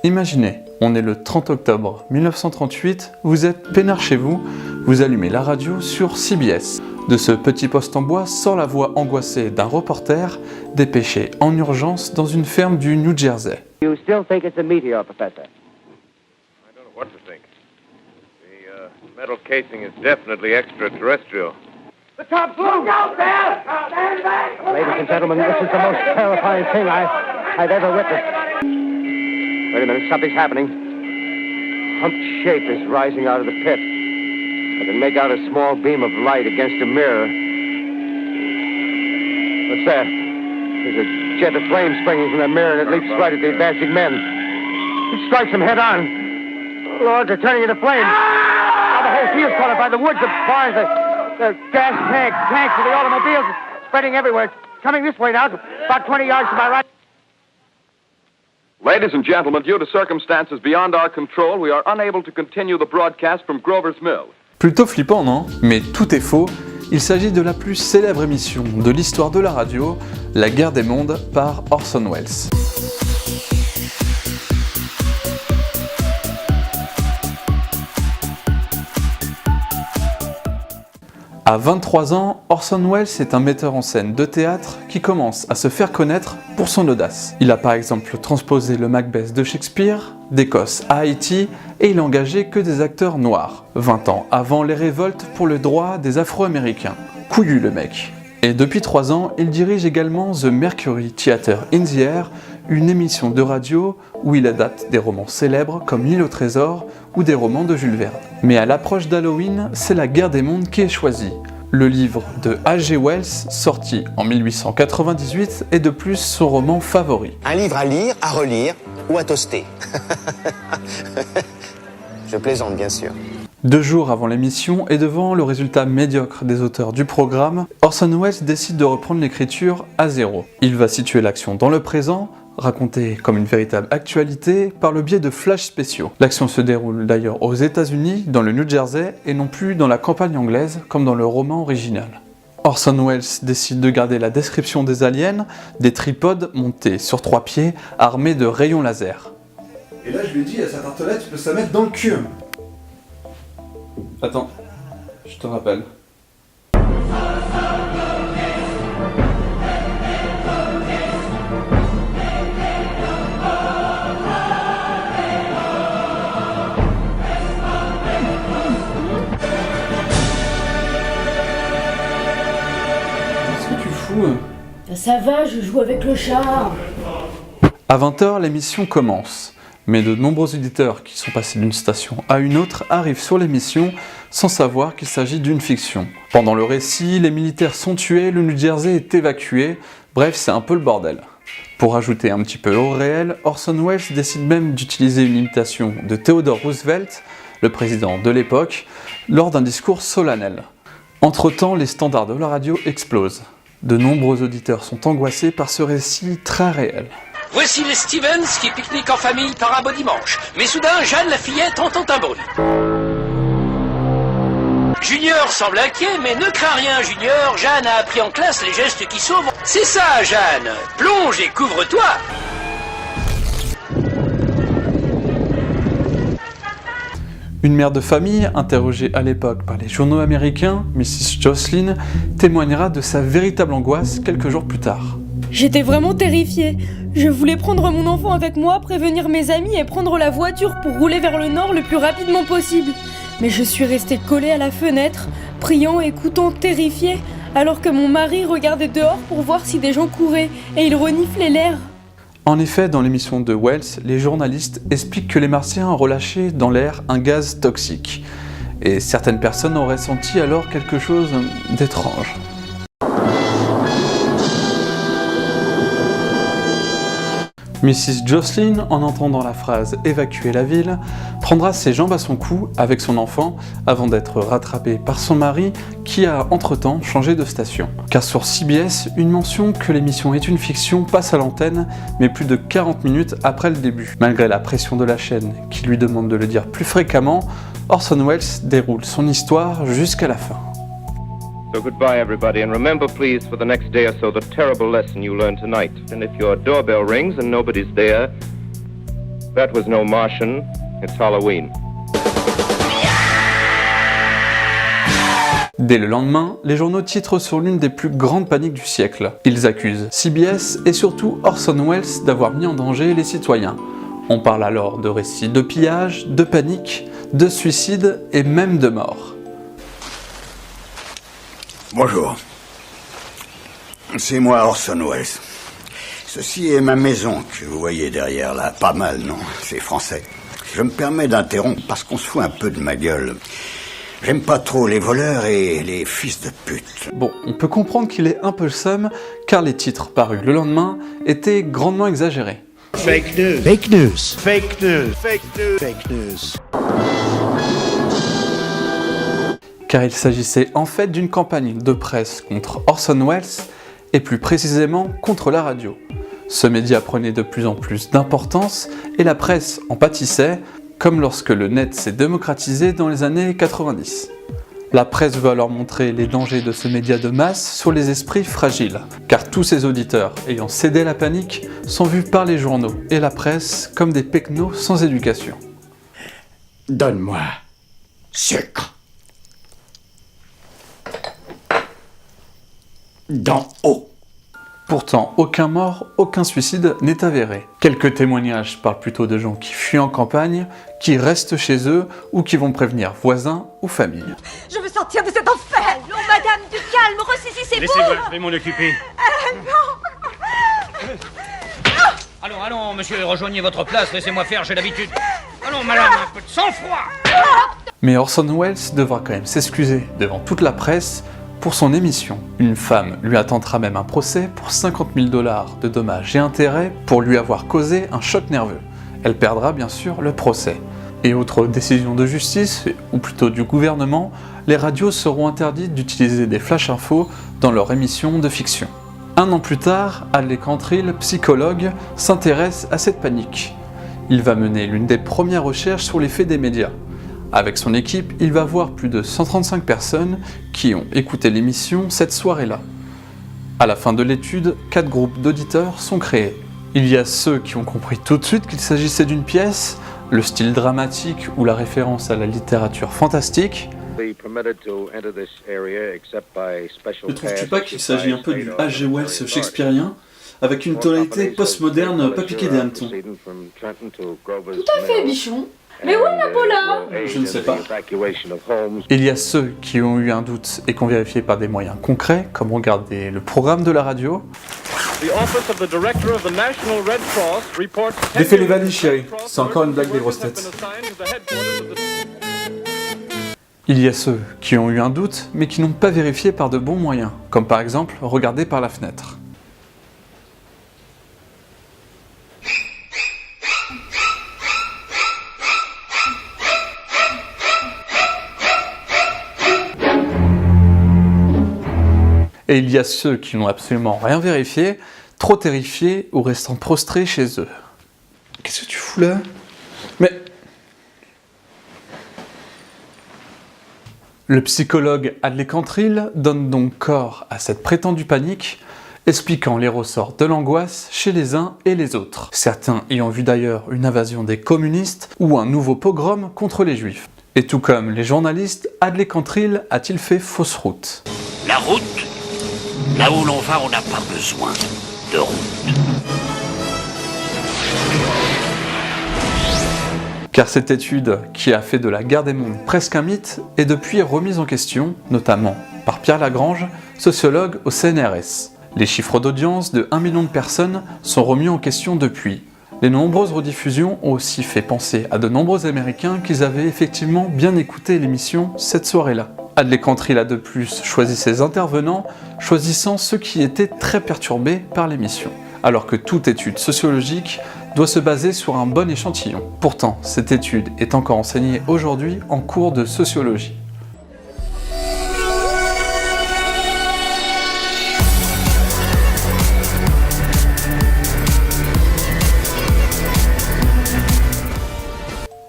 Imaginez, on est le 30 octobre 1938, vous êtes peinard chez vous, vous allumez la radio sur CBS. De ce petit poste en bois sort la voix angoissée d'un reporter dépêché en urgence dans une ferme du New Jersey. You still think it's a meteor, Professor? I don't know what to think. The metal casing is definitely extraterrestrial. The top floor! Look out there! Stand back! Ladies and gentlemen, this is the most terrifying thing I've ever witnessed. Wait a minute, something's happening. A humped shape is rising out of the pit. I can make out a small beam of light against a mirror. What's that? There's a jet of flame springing from the mirror and it leaps right at the advancing men. It strikes them head on. Lord, they're turning into flames. Now the whole field's caught up by the woods, the barns, the gas tanks of the automobiles spreading everywhere. It's coming this way now, about 20 yards to my right. Ladies and gentlemen, due to circumstances beyond our control, we are unable to continue the broadcast from Grover's Mill. Plutôt flippant, non? Mais tout est faux. Il s'agit de la plus célèbre émission de l'histoire de la radio, La Guerre des Mondes par Orson Welles. À 23 ans, Orson Welles est un metteur en scène de théâtre qui commence à se faire connaître pour son audace. Il a par exemple transposé le Macbeth de Shakespeare, d'Écosse à Haïti, et il a engagé que des acteurs noirs, 20 ans avant les révoltes pour le droit des Afro-Américains. Couillu le mec. Et depuis 3 ans, il dirige également The Mercury Theatre in the Air, une émission de radio où il adapte des romans célèbres comme L'île au trésor ou des romans de Jules Verne. Mais à l'approche d'Halloween, c'est La Guerre des Mondes qui est choisie. Le livre de H.G. Wells, sorti en 1898, est de plus son roman favori. Un livre à lire, à relire ou à toaster. Je plaisante bien sûr. 2 jours avant l'émission et devant le résultat médiocre des auteurs du programme, Orson Welles décide de reprendre l'écriture à zéro. Il va situer l'action dans le présent, racontée comme une véritable actualité par le biais de flashs spéciaux. L'action se déroule d'ailleurs aux États-Unis, dans le New Jersey, et non plus dans la campagne anglaise comme dans le roman original. Orson Welles décide de garder la description des aliens, des tripodes montés sur 3 pieds, armés de rayons laser. Et là je lui ai dit à sa tartelette, tu peux ça mettre dans le cul. Attends, je te rappelle. Qu'est-ce que tu fous? Ça va, je joue avec le chat. À 20h, l'émission commence. Mais de nombreux auditeurs qui sont passés d'une station à une autre arrivent sur l'émission sans savoir qu'il s'agit d'une fiction. Pendant le récit, les militaires sont tués, le New Jersey est évacué, bref c'est un peu le bordel. Pour ajouter un petit peu au réel, Orson Welles décide même d'utiliser une imitation de Theodore Roosevelt, le président de l'époque, lors d'un discours solennel. Entre-temps, les standards de la radio explosent. De nombreux auditeurs sont angoissés par ce récit très réel. Voici les Stevens qui pique-niquent en famille par un beau dimanche. Mais soudain, Jeanne la fillette entend un bruit. Junior semble inquiet, mais ne crains rien, Junior. Jeanne a appris en classe les gestes qui sauvent. C'est ça, Jeanne. Plonge et couvre-toi. Une mère de famille, interrogée à l'époque par les journaux américains, Mrs. Jocelyn, témoignera de sa véritable angoisse quelques jours plus tard. J'étais vraiment terrifiée. Je voulais prendre mon enfant avec moi, prévenir mes amis et prendre la voiture pour rouler vers le nord le plus rapidement possible. Mais je suis restée collée à la fenêtre, priant et écoutant terrifiée, alors que mon mari regardait dehors pour voir si des gens couraient et il reniflait l'air. En effet, dans l'émission de Wells, les journalistes expliquent que les Martiens ont relâché dans l'air un gaz toxique. Et certaines personnes auraient senti alors quelque chose d'étrange. Mrs. Jocelyn, en entendant la phrase « évacuer la ville », prendra ses jambes à son cou avec son enfant avant d'être rattrapée par son mari qui a entre-temps changé de station. Car sur CBS, une mention que l'émission est une fiction passe à l'antenne, mais plus de 40 minutes après le début. Malgré la pression de la chaîne qui lui demande de le dire plus fréquemment, Orson Welles déroule son histoire jusqu'à la fin. So goodbye, everybody, and remember, please, for the next day or so, the terrible lesson you learned tonight. And if your doorbell rings and nobody's there, That was no Martian. It's Halloween. Dès le lendemain, les journaux titrent sur l'une des plus grandes paniques du siècle. Ils accusent CBS et surtout Orson Welles d'avoir mis en danger les citoyens. On parle alors de récits de pillage, de panique, de suicide et même de mort. Bonjour. C'est moi Orson Welles. Ceci est ma maison que vous voyez derrière là. Pas mal, non? C'est français. Je me permets d'interrompre parce qu'on se fout un peu de ma gueule. J'aime pas trop les voleurs et les fils de pute. Bon, on peut comprendre qu'il est un peu le seum, car les titres parus le lendemain étaient grandement exagérés. Fake news. Fake news. Fake news. Fake news. Fake news. Car il s'agissait en fait d'une campagne de presse contre Orson Welles, et plus précisément contre la radio. Ce média prenait de plus en plus d'importance, et la presse en pâtissait, comme lorsque le net s'est démocratisé dans les années 90. La presse veut alors montrer les dangers de ce média de masse sur les esprits fragiles, car tous ces auditeurs ayant cédé la panique sont vus par les journaux et la presse comme des pecnos sans éducation. Donne-moi sucre. D'en haut. Pourtant, aucun mort, aucun suicide n'est avéré. Quelques témoignages parlent plutôt de gens qui fuient en campagne, qui restent chez eux ou qui vont prévenir voisins ou famille. Je veux sortir de cet enfer. Allons, madame, du calme, ressaisissez-vous. Laissez-moi, je vais m'en occuper. Non. Allons, monsieur, rejoignez votre place, laissez-moi faire, j'ai l'habitude. Allons, madame, un peu de sang-froid. Mais Orson Welles devra quand même s'excuser devant toute la presse pour son émission. Une femme lui attendra même un procès pour 50 000 $ de dommages et intérêts pour lui avoir causé un choc nerveux. Elle perdra bien sûr le procès. Et autre décision de justice, ou plutôt du gouvernement, les radios seront interdites d'utiliser des flash infos dans leur émission de fiction. Un an plus tard, Hadley Cantrill, psychologue, s'intéresse à cette panique. Il va mener l'une des premières recherches sur l'effet des médias. Avec son équipe, il va voir plus de 135 personnes qui ont écouté l'émission cette soirée-là. À la fin de l'étude, 4 groupes d'auditeurs sont créés. Il y a ceux qui ont compris tout de suite qu'il s'agissait d'une pièce, le style dramatique ou la référence à la littérature fantastique. Ne trouves-tu pas qu'il s'agit un peu du H.G. Wells shakespearien, avec une tonalité postmoderne pas piquée des hannetons? Tout à fait, bichon. Mais où est Napola ? Je ne sais pas. Il y a ceux qui ont eu un doute et qui ont vérifié par des moyens concrets, comme regarder le programme de la radio. Défais les valises, chérie. C'est encore une blague des grosses têtes. Il y a ceux qui ont eu un doute, mais qui n'ont pas vérifié par de bons moyens, comme par exemple regarder par la fenêtre. Et il y a ceux qui n'ont absolument rien vérifié, trop terrifiés ou restant prostrés chez eux. Qu'est-ce que tu fous là? Mais... Le psychologue Hadley Cantrill donne donc corps à cette prétendue panique, expliquant les ressorts de l'angoisse chez les uns et les autres. Certains ayant vu d'ailleurs une invasion des communistes ou un nouveau pogrom contre les juifs. Et tout comme les journalistes, Hadley Cantrill a-t-il fait fausse route? La route, là où l'on va, on n'a pas besoin de route. Car cette étude, qui a fait de la guerre des mondes presque un mythe, est depuis remise en question, notamment par Pierre Lagrange, sociologue au CNRS. Les chiffres d'audience de 1 million de personnes sont remis en question depuis. Les nombreuses rediffusions ont aussi fait penser à de nombreux Américains qu'ils avaient effectivement bien écouté l'émission cette soirée-là. Hadley Cantrill a de plus choisi ses intervenants, choisissant ceux qui étaient très perturbés par l'émission. Alors que toute étude sociologique doit se baser sur un bon échantillon. Pourtant, cette étude est encore enseignée aujourd'hui en cours de sociologie.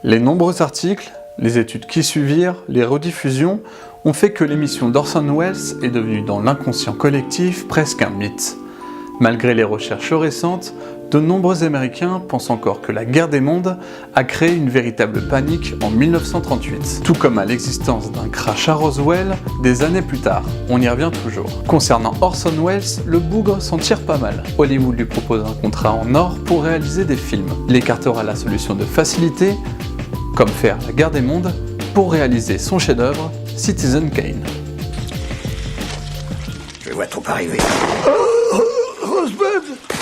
Les nombreux articles, les études qui suivirent, les rediffusions ont fait que l'émission d'Orson Welles est devenue dans l'inconscient collectif presque un mythe. Malgré les recherches récentes, De nombreux Américains pensent encore que la guerre des mondes a créé une véritable panique en 1938, tout comme à l'existence d'un crash à Roswell des années plus tard. On y revient toujours. Concernant Orson Welles, le bougre s'en tire pas mal. Hollywood lui propose un contrat en or pour réaliser des films. Il écartera la solution de facilité, comme faire la guerre des mondes, pour réaliser son chef-d'œuvre, Citizen Kane. Je vois trop arriver. Rosebud!